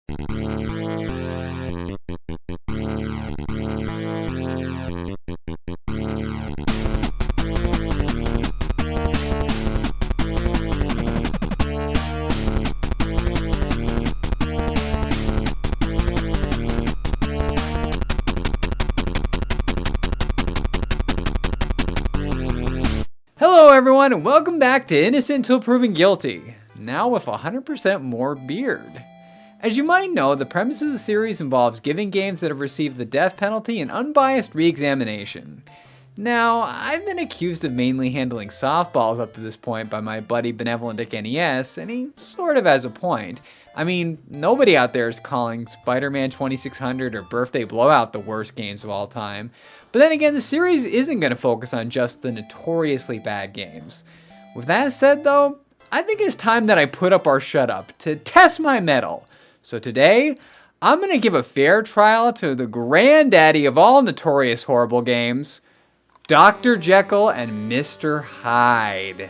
Hello everyone, and welcome back to Innocent Till Proven Guilty, now with 100% more beard. As you might know, the premise of the series involves giving games that have received the death penalty an unbiased re-examination. Now, I've been accused of mainly handling softballs up to this point by my buddy BeneVolentDick NES, and he sort of has a point. I mean, nobody out there is calling Spider-Man 2600 or Birthday Blowout the worst games of all time. But then again, the series isn't going to focus on just the notoriously bad games. With that said though, I think it's time that I put up our shut up to test my mettle. So today, I'm going to give a fair trial to the granddaddy of all notorious horrible games, Dr. Jekyll and Mr. Hyde.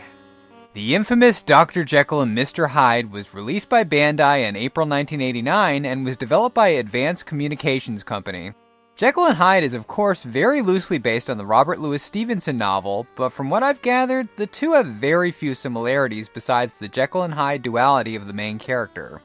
The infamous Dr. Jekyll and Mr. Hyde was released by Bandai in April 1989 and was developed by Advanced Communications Company. Jekyll and Hyde is of course very loosely based on the Robert Louis Stevenson novel, but from what I've gathered, the two have very few similarities besides the Jekyll and Hyde duality of the main character.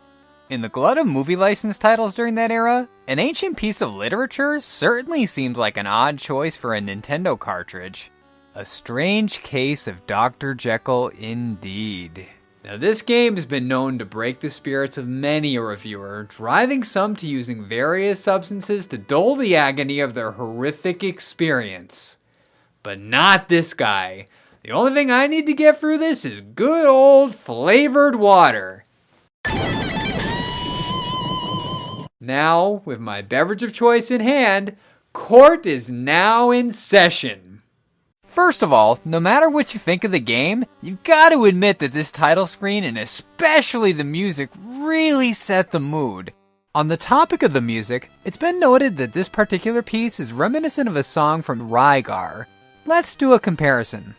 In the glut of movie license titles during that era, an ancient piece of literature certainly seems like an odd choice for a Nintendo cartridge. A strange case of Dr. Jekyll indeed. Now this game has been known to break the spirits of many a reviewer, driving some to using various substances to dull the agony of their horrific experience. But not this guy. The only thing I need to get through this is good old flavored water. Now, with my beverage of choice in hand, court is now in session. First of all, no matter what you think of the game, you've got to admit that this title screen and especially the music really set the mood. On the topic of the music, it's been noted that this particular piece is reminiscent of a song from WiiGuy. Let's do a comparison.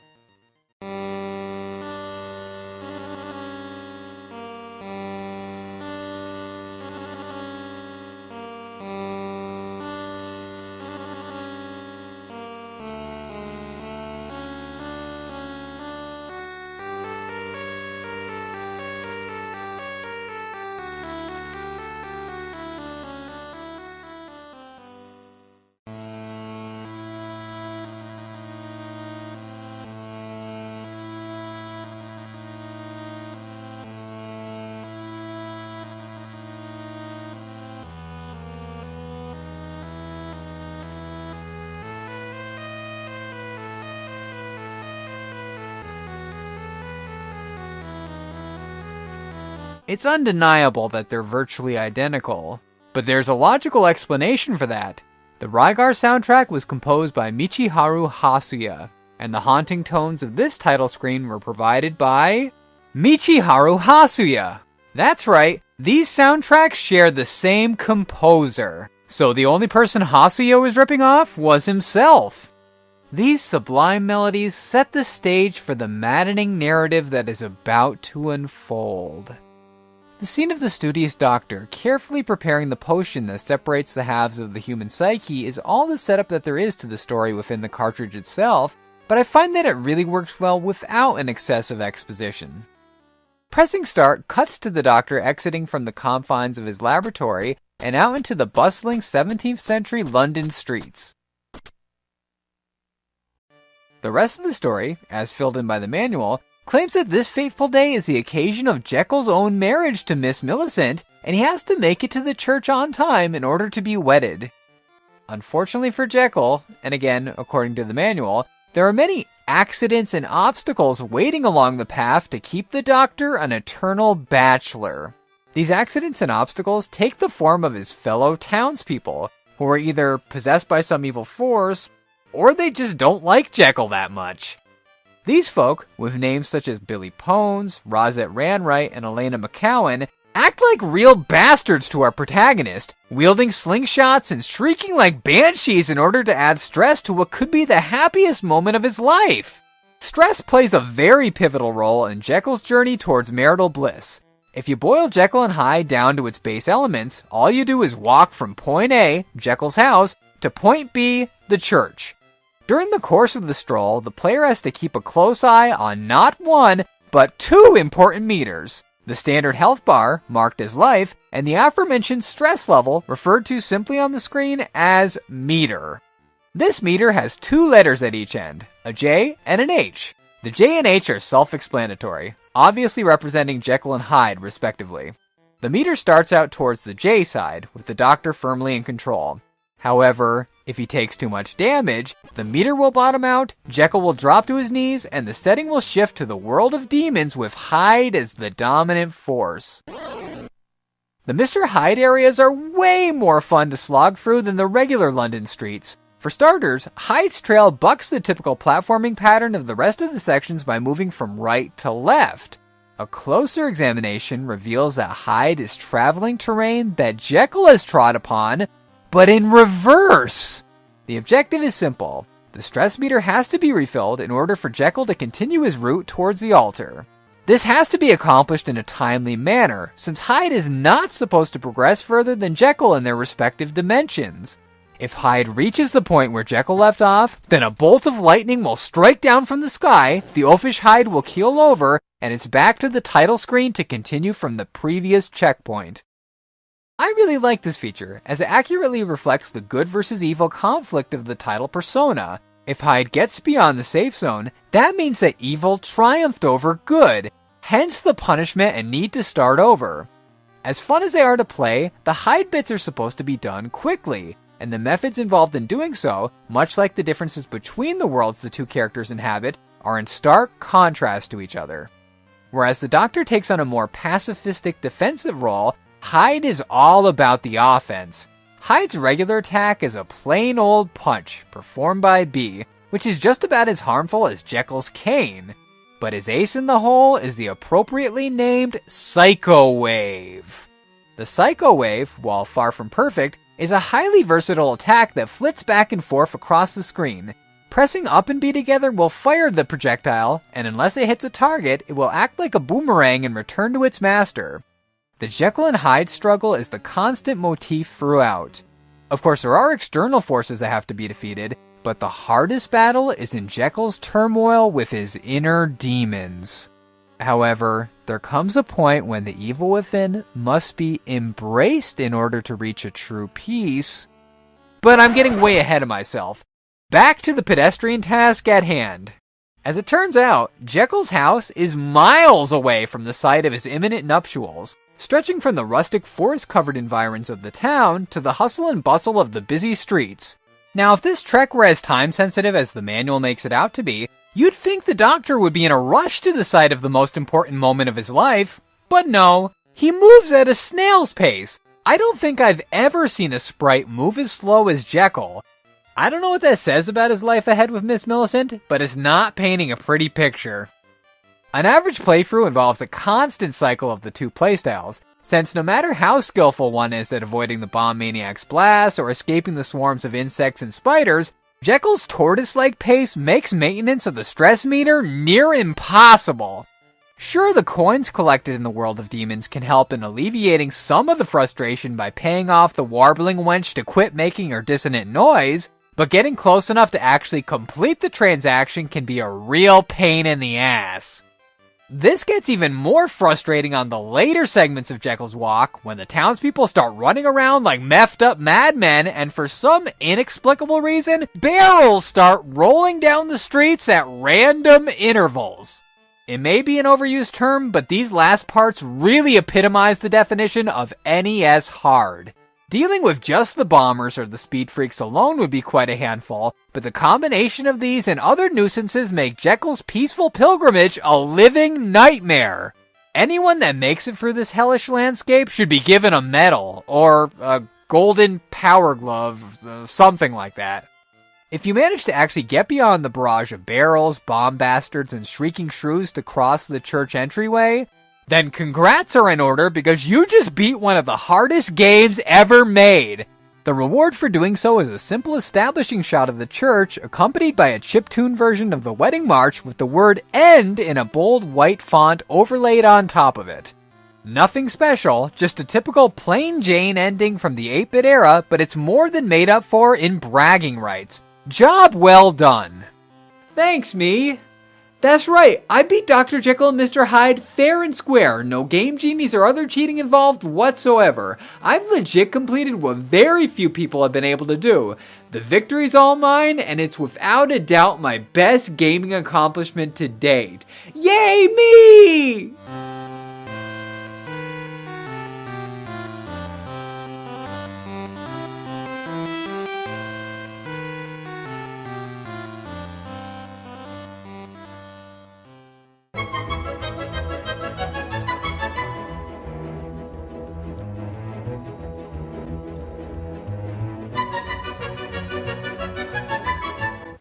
It's undeniable that they're virtually identical, but there's a logical explanation for that. The WiiGuy soundtrack was composed by Michiharu Hasuya, and the haunting tones of this title screen were provided by Michiharu Hasuya. That's right, these soundtracks share the same composer, so the only person Hasuya was ripping off was himself. These sublime melodies set the stage for the maddening narrative that is about to unfold. The scene of the studious doctor carefully preparing the potion that separates the halves of the human psyche is all the setup that there is to the story within the cartridge itself, but I find that it really works well without an excessive exposition. Pressing start cuts to the doctor exiting from the confines of his laboratory and out into the bustling 17th century London streets. The rest of the story, as filled in by the manual, claims that this fateful day is the occasion of Jekyll's own marriage to Miss Millicent, and he has to make it to the church on time in order to be wedded. Unfortunately for Jekyll, and again, according to the manual, there are many accidents and obstacles waiting along the path to keep the doctor an eternal bachelor. These accidents and obstacles take the form of his fellow townspeople, who are either possessed by some evil force, or they just don't like Jekyll that much. These folk, with names such as Billy Pones, Rosette Ranright, and Elena McCowan, act like real bastards to our protagonist, wielding slingshots and shrieking like banshees in order to add stress to what could be the happiest moment of his life. Stress plays a very pivotal role in Jekyll's journey towards marital bliss. If you boil Jekyll and Hyde down to its base elements, all you do is walk from point A, Jekyll's house, to point B, the church. During the course of the stroll, the player has to keep a close eye on not one, but two important meters. The standard health bar, marked as life, and the aforementioned stress level, referred to simply on the screen as meter. This meter has two letters at each end, a J and an H. The J and H are self-explanatory, obviously representing Jekyll and Hyde, respectively. The meter starts out towards the J side, with the Doctor firmly in control. However, if he takes too much damage, the meter will bottom out, Jekyll will drop to his knees, and the setting will shift to the world of demons with Hyde as the dominant force. The Mr. Hyde areas are way more fun to slog through than the regular London streets. For starters, Hyde's trail bucks the typical platforming pattern of the rest of the sections by moving from right to left. A closer examination reveals that Hyde is traveling terrain that Jekyll has trod upon, but in reverse. The objective is simple. The stress meter has to be refilled in order for Jekyll to continue his route towards the altar. This has to be accomplished in a timely manner, since Hyde is not supposed to progress further than Jekyll in their respective dimensions. If Hyde reaches the point where Jekyll left off, then a bolt of lightning will strike down from the sky, the oafish Hyde will keel over, and it's back to the title screen to continue from the previous checkpoint. I really like this feature, as it accurately reflects the good versus evil conflict of the title persona. If Hyde gets beyond the safe zone, that means that evil triumphed over good, hence the punishment and need to start over. As fun as they are to play, the Hyde bits are supposed to be done quickly, and the methods involved in doing so, much like the differences between the worlds the two characters inhabit, are in stark contrast to each other. Whereas the Doctor takes on a more pacifistic defensive role, Hyde is all about the offense. Hyde's regular attack is a plain old punch, performed by B, which is just about as harmful as Jekyll's cane. But his ace in the hole is the appropriately named Psycho Wave. The Psycho Wave, while far from perfect, is a highly versatile attack that flits back and forth across the screen. Pressing up and B together will fire the projectile, and unless it hits a target, it will act like a boomerang and return to its master. The Jekyll and Hyde struggle is the constant motif throughout. Of course, there are external forces that have to be defeated, but the hardest battle is in Jekyll's turmoil with his inner demons. However, there comes a point when the evil within must be embraced in order to reach a true peace. But I'm getting way ahead of myself. Back to the pedestrian task at hand. As it turns out, Jekyll's house is miles away from the site of his imminent nuptials, stretching from the rustic forest-covered environs of the town to the hustle and bustle of the busy streets. Now, if this trek were as time-sensitive as the manual makes it out to be, you'd think the Doctor would be in a rush to the site of the most important moment of his life, but no, he moves at a snail's pace. I don't think I've ever seen a sprite move as slow as Jekyll. I don't know what that says about his life ahead with Miss Millicent, but it's not painting a pretty picture. An average playthrough involves a constant cycle of the two playstyles, since no matter how skillful one is at avoiding the bomb maniac's blast or escaping the swarms of insects and spiders, Jekyll's tortoise-like pace makes maintenance of the stress meter near impossible. Sure, the coins collected in the world of demons can help in alleviating some of the frustration by paying off the warbling wench to quit making her dissonant noise, but getting close enough to actually complete the transaction can be a real pain in the ass. This gets even more frustrating on the later segments of Jekyll's walk, when the townspeople start running around like meffed up madmen, and for some inexplicable reason, barrels start rolling down the streets at random intervals. It may be an overused term, but these last parts really epitomize the definition of NES hard. Dealing with just the bombers or the speed freaks alone would be quite a handful, but the combination of these and other nuisances make Jekyll's peaceful pilgrimage a living nightmare. Anyone that makes it through this hellish landscape should be given a medal, or a golden power glove, something like that. If you manage to actually get beyond the barrage of barrels, bomb bastards, and shrieking shrews to cross the church entryway, then congrats are in order because you just beat one of the hardest games ever made. The reward for doing so is a simple establishing shot of the church accompanied by a chiptune version of the wedding march with the word END in a bold white font overlaid on top of it. Nothing special, just a typical plain Jane ending from the 8-bit era, but it's more than made up for in bragging rights. Job well done. Thanks, me. That's right, I beat Dr. Jekyll and Mr. Hyde fair and square. No game genies or other cheating involved whatsoever. I've legit completed what very few people have been able to do. The victory's all mine, and it's without a doubt my best gaming accomplishment to date. Yay, me!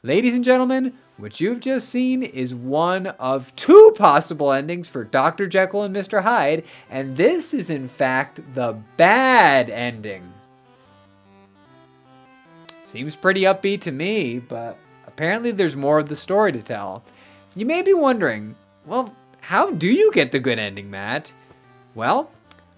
Ladies and gentlemen, what you've just seen is one of two possible endings for Dr. Jekyll and Mr. Hyde, and this is in fact the bad ending. Seems pretty upbeat to me, but apparently there's more of the story to tell. You may be wondering, well, how do you get the good ending, Matt? Well,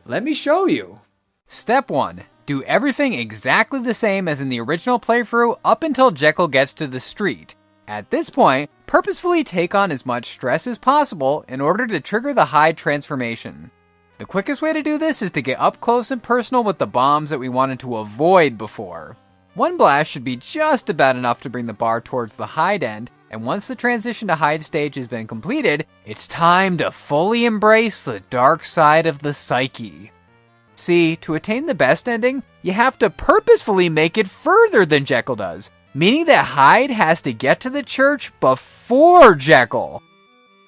let me show you. Step 1. Do everything exactly the same as in the original playthrough up until Jekyll gets to the street. At this point, purposefully take on as much stress as possible in order to trigger the Hyde transformation. The quickest way to do this is to get up close and personal with the bombs that we wanted to avoid before. One blast should be just about enough to bring the bar towards the Hyde end, and once the transition to Hyde stage has been completed, it's time to fully embrace the dark side of the psyche. See, to attain the best ending, you have to purposefully make it further than Jekyll does, meaning that Hyde has to get to the church before Jekyll.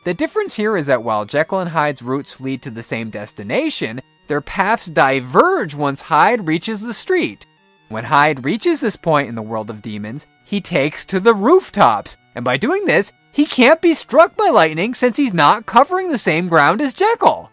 The difference here is that while Jekyll and Hyde's routes lead to the same destination, their paths diverge once Hyde reaches the street. When Hyde reaches this point in the world of demons, he takes to the rooftops, and by doing this, he can't be struck by lightning since he's not covering the same ground as Jekyll.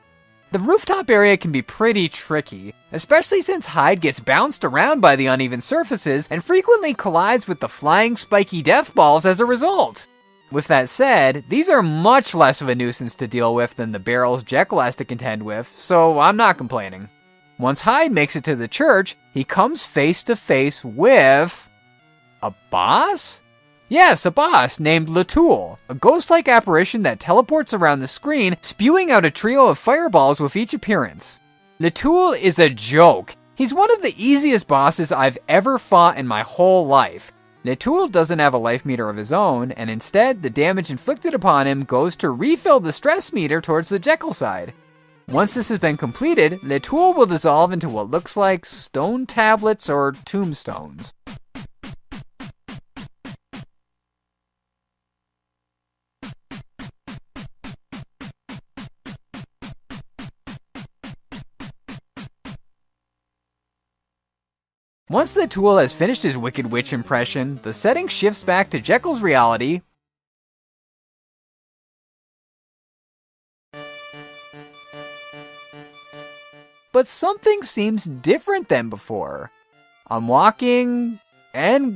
The rooftop area can be pretty tricky, especially since Hyde gets bounced around by the uneven surfaces and frequently collides with the flying spiky death balls as a result. With that said, these are much less of a nuisance to deal with than the barrels Jekyll has to contend with, so I'm not complaining. Once Hyde makes it to the church, he comes face to face with... a boss? Yes, a boss named Latoul, a ghost-like apparition that teleports around the screen, spewing out a trio of fireballs with each appearance. Latoul is a joke. He's one of the easiest bosses I've ever fought in my whole life. Latoul doesn't have a life meter of his own, and instead, the damage inflicted upon him goes to refill the stress meter towards the Jekyll side. Once this has been completed, Latoul will dissolve into what looks like stone tablets or tombstones. Once Latoul has finished his Wicked Witch impression, the setting shifts back to Jekyll's reality, but something seems different than before. I'm walking, and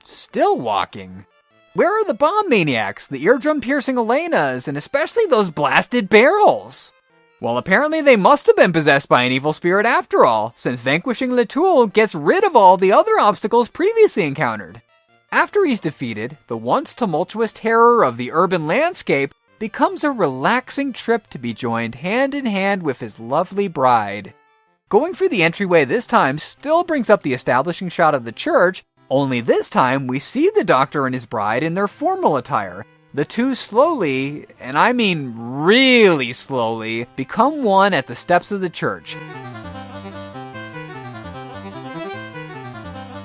still walking. Where are the bomb maniacs, the eardrum-piercing Elenas, and especially those blasted barrels? Well, apparently they must have been possessed by an evil spirit after all, since vanquishing Latoul gets rid of all the other obstacles previously encountered. After he's defeated, the once tumultuous terror of the urban landscape becomes a relaxing trip to be joined hand in hand with his lovely bride. Going through the entryway this time still brings up the establishing shot of the church, only this time we see the doctor and his bride in their formal attire. The two slowly, and I mean really slowly, become one at the steps of the church.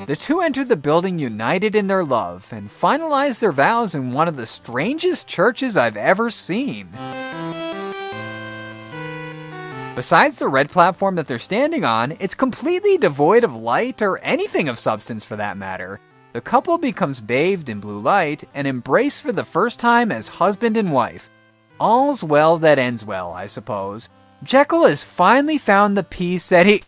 The two enter the building united in their love and finalize their vows in one of the strangest churches I've ever seen. Besides the red platform that they're standing on, it's completely devoid of light or anything of substance for that matter. The couple becomes bathed in blue light and embrace for the first time as husband and wife. All's well that ends well, I suppose. Jekyll has finally found the peace that he...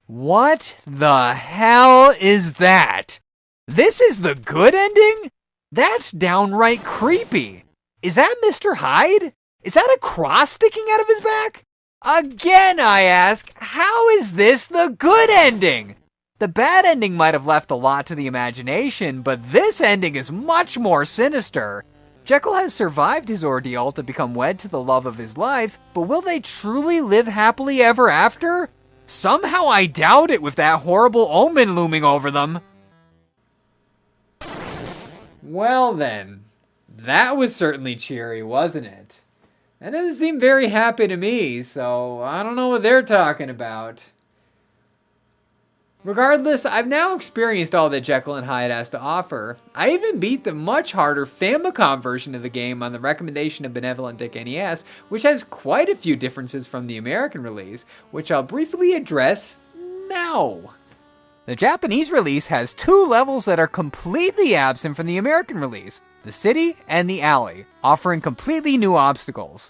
What the hell is that? This is the good ending? That's downright creepy. Is that Mr. Hyde? Is that a cross sticking out of his back? Again, I ask, how is this the good ending? The bad ending might have left a lot to the imagination, but this ending is much more sinister. Jekyll has survived his ordeal to become wed to the love of his life, but will they truly live happily ever after? Somehow I doubt it with that horrible omen looming over them. Well then, that was certainly cheery, wasn't it? That doesn't seem very happy to me, so I don't know what they're talking about. Regardless, I've now experienced all that Jekyll and Hyde has to offer. I even beat the much harder Famicom version of the game on the recommendation of BeneVolentDick NES, which has quite a few differences from the American release, which I'll briefly address now. The Japanese release has 2 levels that are completely absent from the American release, the city and the alley, offering completely new obstacles.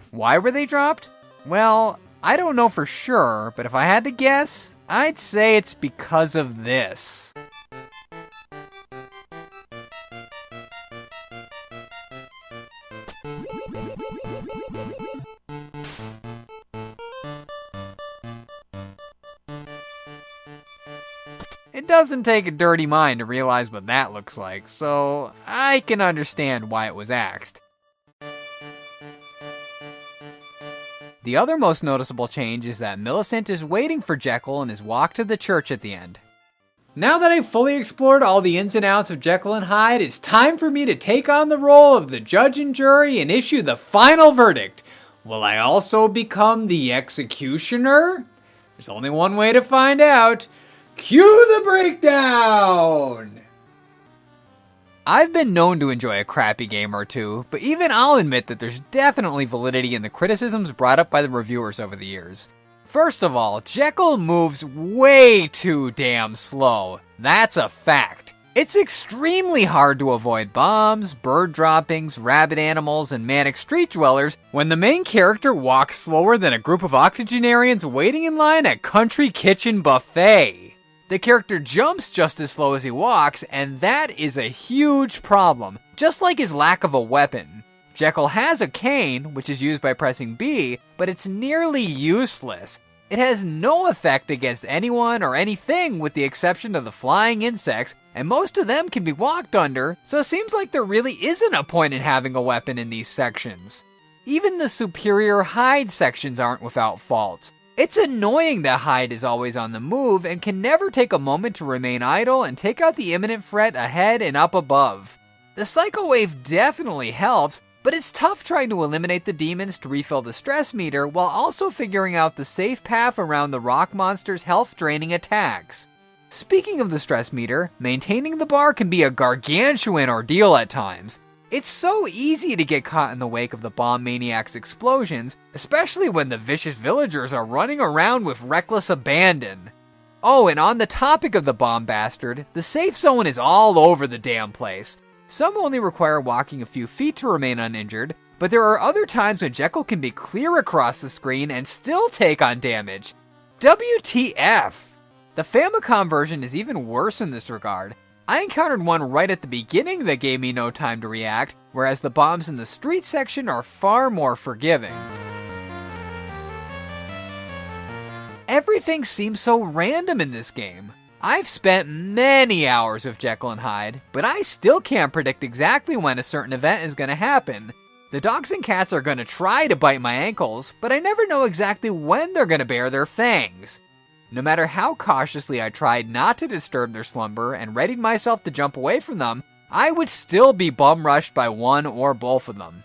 Why were they dropped? Well, I don't know for sure, but if I had to guess, I'd say it's because of this. It doesn't take a dirty mind to realize what that looks like, so I can understand why it was axed. The other most noticeable change is that Millicent is waiting for Jekyll in his walk to the church at the end. Now that I've fully explored all the ins and outs of Jekyll and Hyde, it's time for me to take on the role of the judge and jury and issue the final verdict. Will I also become the executioner? There's only one way to find out. Cue the breakdown! I've been known to enjoy a crappy game or two, but even I'll admit that there's definitely validity in the criticisms brought up by the reviewers over the years. First of all, Jekyll moves way too damn slow. That's a fact. It's extremely hard to avoid bombs, bird droppings, rabid animals, and manic street dwellers when the main character walks slower than a group of octogenarians waiting in line at Country Kitchen Buffet. The character jumps just as slow as he walks, and that is a huge problem, just like his lack of a weapon. Jekyll has a cane, which is used by pressing B, but it's nearly useless. It has no effect against anyone or anything with the exception of the flying insects, and most of them can be walked under, so it seems like there really isn't a point in having a weapon in these sections. Even the superior Hyde sections aren't without faults. It's annoying that Hyde is always on the move and can never take a moment to remain idle and take out the imminent threat ahead and up above. The Psycho Wave definitely helps, but it's tough trying to eliminate the demons to refill the stress meter while also figuring out the safe path around the rock monster's health-draining attacks. Speaking of the stress meter, maintaining the bar can be a gargantuan ordeal at times. It's so easy to get caught in the wake of the bomb maniac's explosions, especially when the vicious villagers are running around with reckless abandon. Oh, and on the topic of the bomb bastard, the safe zone is all over the damn place. Some only require walking a few feet to remain uninjured, but there are other times when Jekyll can be clear across the screen and still take on damage. WTF! The Famicom version is even worse in this regard. I encountered one right at the beginning that gave me no time to react, whereas the bombs in the street section are far more forgiving. Everything seems so random in this game. I've spent many hours with Jekyll and Hyde, but I still can't predict exactly when a certain event is going to happen. The dogs and cats are going to try to bite my ankles, but I never know exactly when they're going to bare their fangs. No matter how cautiously I tried not to disturb their slumber and readied myself to jump away from them, I would still be bum-rushed by one or both of them.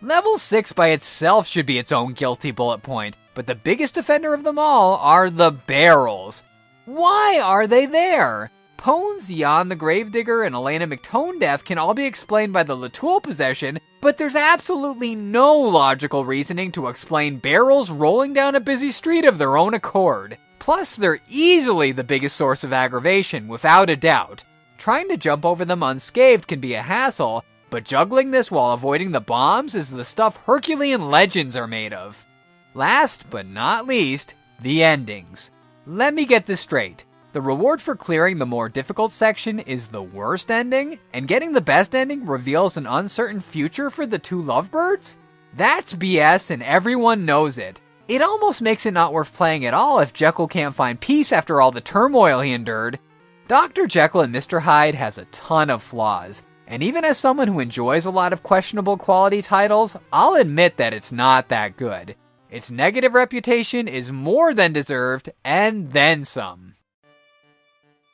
Level 6 by itself should be its own guilty bullet point, but the biggest offender of them all are the barrels. Why are they there? Pones, Jan the Gravedigger, and Elena McTonedeath can all be explained by the Latoul possession, but there's absolutely no logical reasoning to explain barrels rolling down a busy street of their own accord. Plus, they're easily the biggest source of aggravation, without a doubt. Trying to jump over them unscathed can be a hassle, but juggling this while avoiding the bombs is the stuff Herculean legends are made of. Last but not least, the endings. Let me get this straight. The reward for clearing the more difficult section is the worst ending, and getting the best ending reveals an uncertain future for the two lovebirds? That's BS and everyone knows it. It almost makes it not worth playing at all if Jekyll can't find peace after all the turmoil he endured. Dr. Jekyll and Mr. Hyde has a ton of flaws, and even as someone who enjoys a lot of questionable quality titles, I'll admit that it's not that good. Its negative reputation is more than deserved, and then some.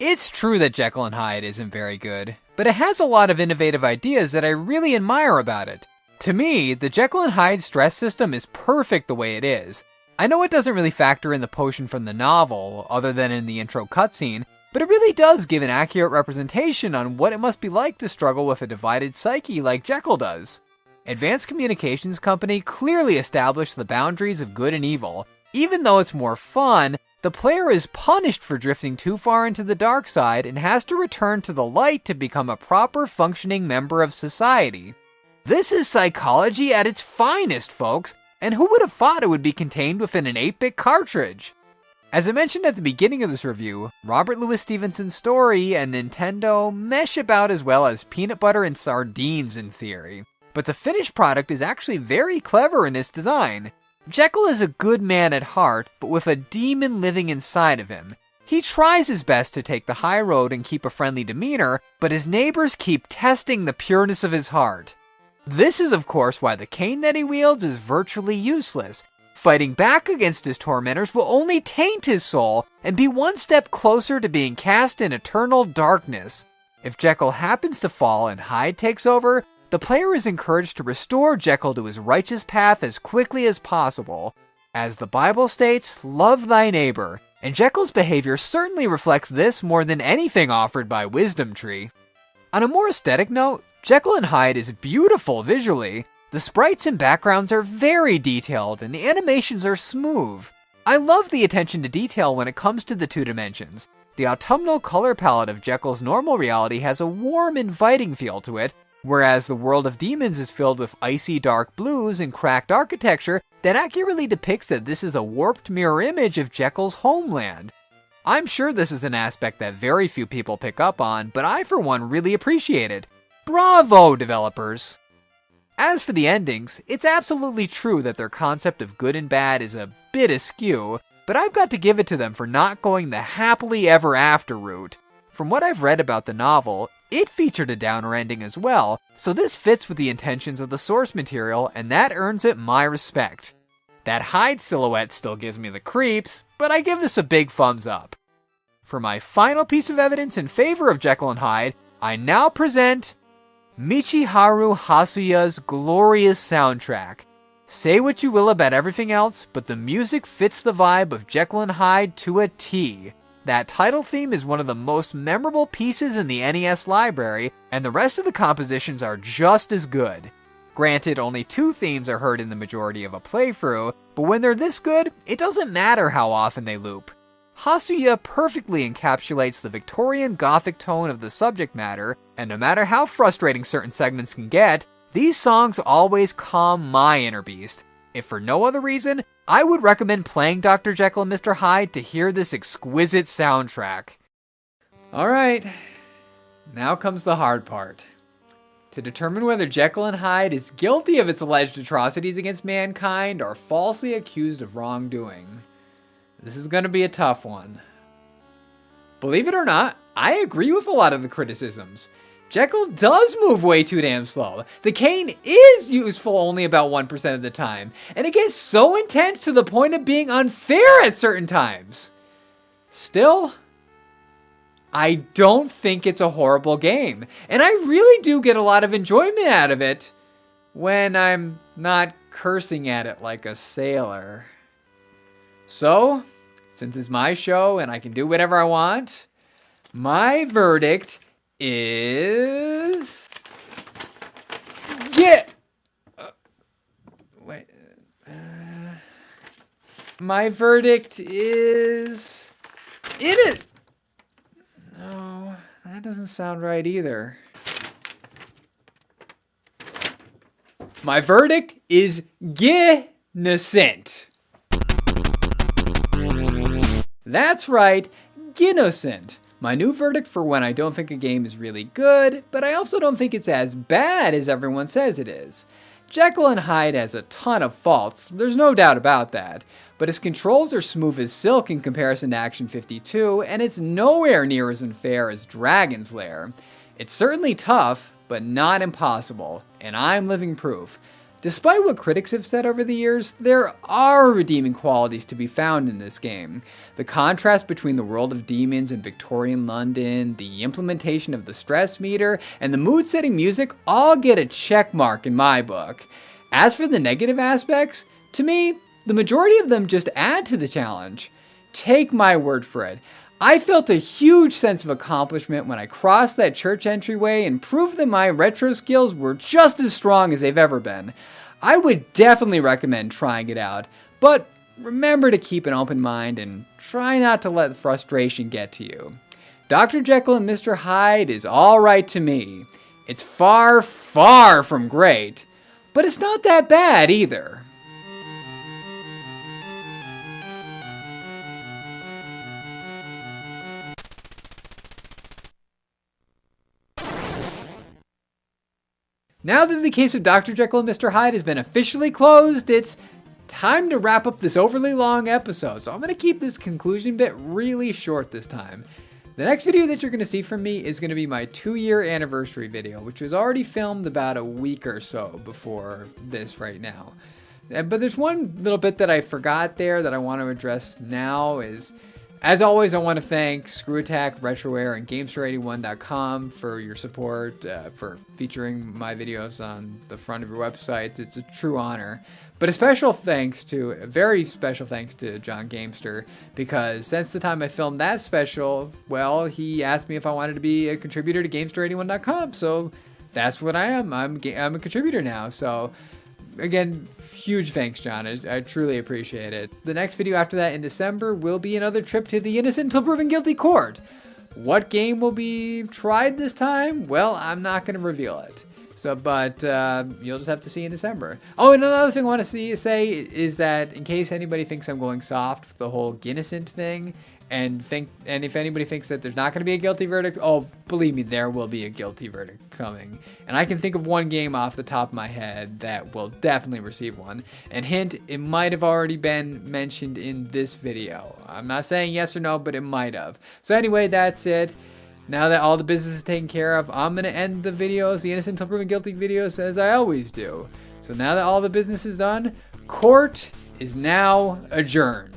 It's true that Jekyll and Hyde isn't very good, but it has a lot of innovative ideas that I really admire about it. To me, the Jekyll and Hyde stress system is perfect the way it is. I know it doesn't really factor in the potion from the novel, other than in the intro cutscene, but it really does give an accurate representation on what it must be like to struggle with a divided psyche like Jekyll does. Advanced Communications Company clearly established the boundaries of good and evil. Even though it's more fun, the player is punished for drifting too far into the dark side and has to return to the light to become a proper functioning member of society. This is psychology at its finest, folks, and who would have thought it would be contained within an 8-bit cartridge? As I mentioned at the beginning of this review, Robert Louis Stevenson's story and Nintendo mesh about as well as peanut butter and sardines in theory. But the finished product is actually very clever in its design. Jekyll is a good man at heart, but with a demon living inside of him. He tries his best to take the high road and keep a friendly demeanor, but his neighbors keep testing the pureness of his heart. This is of course why the cane that he wields is virtually useless. Fighting back against his tormentors will only taint his soul and be one step closer to being cast in eternal darkness. If Jekyll happens to fall and Hyde takes over, the player is encouraged to restore Jekyll to his righteous path as quickly as possible. As the Bible states, love thy neighbor, and Jekyll's behavior certainly reflects this more than anything offered by Wisdom Tree. On a more aesthetic note, Jekyll and Hyde is beautiful visually. The sprites and backgrounds are very detailed, and the animations are smooth. I love the attention to detail when it comes to the two dimensions. The autumnal color palette of Jekyll's normal reality has a warm, inviting feel to it, whereas the world of demons is filled with icy dark blues and cracked architecture that accurately depicts that this is a warped mirror image of Jekyll's homeland. I'm sure this is an aspect that very few people pick up on, but I for one really appreciate it. Bravo, developers! As for the endings, it's absolutely true that their concept of good and bad is a bit askew, but I've got to give it to them for not going the happily ever after route. From what I've read about the novel, it featured a downer ending as well, so this fits with the intentions of the source material, and that earns it my respect. That Hyde silhouette still gives me the creeps, but I give this a big thumbs up. For my final piece of evidence in favor of Jekyll and Hyde, I now present Michiharu Hasuya's glorious soundtrack. Say what you will about everything else, but the music fits the vibe of Jekyll and Hyde to a T. That title theme is one of the most memorable pieces in the NES library, and the rest of the compositions are just as good. Granted, only 2 themes are heard in the majority of a playthrough, but when they're this good, it doesn't matter how often they loop. Hasuya perfectly encapsulates the Victorian Gothic tone of the subject matter, and no matter how frustrating certain segments can get, these songs always calm my inner beast. If for no other reason, I would recommend playing Dr. Jekyll and Mr. Hyde to hear this exquisite soundtrack. Alright, now comes the hard part. To determine whether Jekyll and Hyde is guilty of its alleged atrocities against mankind or falsely accused of wrongdoing. This is going to be a tough one. Believe it or not, I agree with a lot of the criticisms. Jekyll does move way too damn slow. The cane is useful only about 1% of the time, and it gets so intense to the point of being unfair at certain times. Still, I don't think it's a horrible game, and I really do get a lot of enjoyment out of it when I'm not cursing at it like a sailor. So, since it's my show and I can do whatever I want, my verdict is... my verdict is... No, that doesn't sound right either. My verdict is innocent. That's right, innocent. My new verdict for when I don't think a game is really good, but I also don't think it's as bad as everyone says it is. Jekyll and Hyde has a ton of faults, there's no doubt about that, but its controls are smooth as silk in comparison to Action 52, and it's nowhere near as unfair as Dragon's Lair. It's certainly tough, but not impossible, and I'm living proof. Despite what critics have said over the years, there are redeeming qualities to be found in this game. The contrast between the world of demons and Victorian London, the implementation of the stress meter, and the mood-setting music all get a check mark in my book. As for the negative aspects, to me, the majority of them just add to the challenge. Take my word for it. I felt a huge sense of accomplishment when I crossed that church entryway and proved that my retro skills were just as strong as they've ever been. I would definitely recommend trying it out, but remember to keep an open mind and try not to let frustration get to you. Dr. Jekyll and Mr. Hyde is alright to me. It's far, far from great, but it's not that bad either. Now that the case of Dr. Jekyll and Mr. Hyde has been officially closed, it's time to wrap up this overly long episode, so I'm going to keep this conclusion bit really short this time. The next video that you're going to see from me is going to be my 2-year anniversary video, which was already filmed about a week or so before this right now. But there's one little bit that I forgot there that I want to address now is, as always, I want to thank ScrewAttack, RetroAir, and GameStar81.com for your support, for featuring my videos on the front of your websites. It's a true honor. But a very special thanks to John Gamester, because since the time I filmed that special, well, he asked me if I wanted to be a contributor to GameStar81.com, so that's what I am. I'm a contributor now, so again, huge thanks, John. I truly appreciate it. The next video after that in December will be another trip to the innocent until proven guilty court. What game will be tried this time? Well, I'm not going to reveal it. But you'll just have to see in December. Oh, and another thing I want to say is that in case anybody thinks I'm going soft with the whole innocent thing, and if anybody thinks that there's not going to be a guilty verdict, oh, believe me, there will be a guilty verdict coming. And I can think of one game off the top of my head that will definitely receive one. And hint, it might have already been mentioned in this video. I'm not saying yes or no, but it might have. So anyway, that's it. Now that all the business is taken care of, I'm going to end the videos, the innocent until proven guilty videos, as I always do. So now that all the business is done, court is now adjourned.